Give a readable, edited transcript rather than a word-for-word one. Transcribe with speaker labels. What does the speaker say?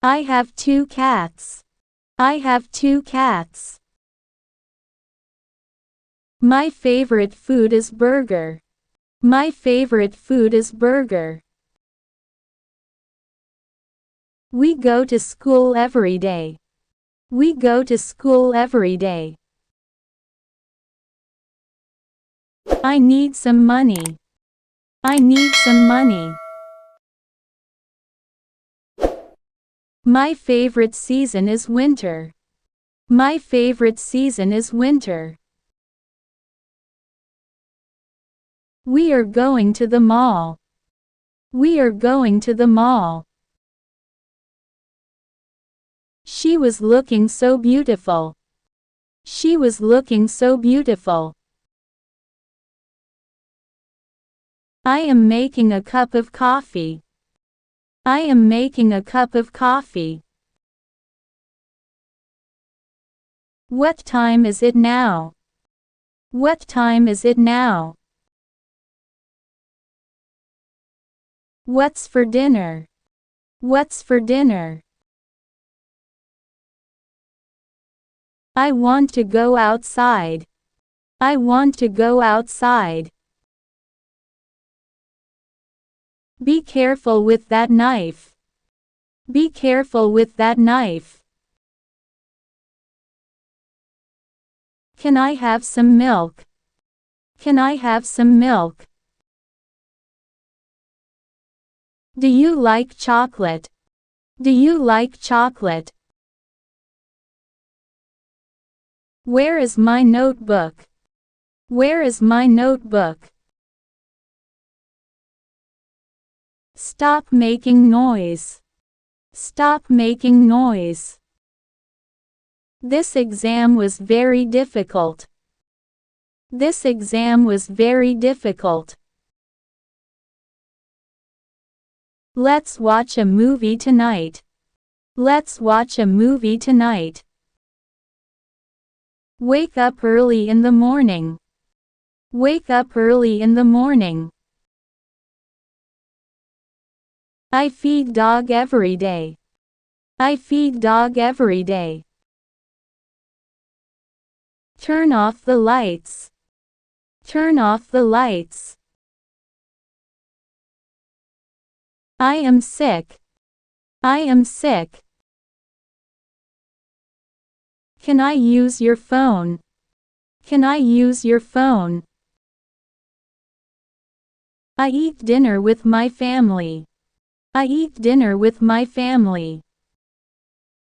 Speaker 1: I have 2 cats. I have 2 cats. My favorite food is burger. My favorite food is burger. We go to school every day. We go to school every day. I need some money. I need some money. My favorite season is winter. My favorite season is winter. We are going to the mall. We are going to the mall. She was looking so beautiful. She was looking so beautiful. I am making a cup of coffee. I am making a cup of coffee. What time is it now? What time is it now? What's for dinner? What's for dinner? I want to go outside. I want to go outside. Be careful with that knife. Be careful with that knife. Can I have some milk? Can I have some milk? Do you like chocolate? Do you like chocolate? Where is my notebook? Where is my notebook? Stop making noise. Stop making noise. This exam was very difficult. This exam was very difficult. Let's watch a movie tonight. Let's watch a movie tonight. Wake up early in the morning. Wake up early in the morning. I feed dog every day. I feed dog every day. Turn off the lights. Turn off the lights. I am sick. I am sick. Can I use your phone? Can I use your phone? I eat dinner with my family. I eat dinner with my family.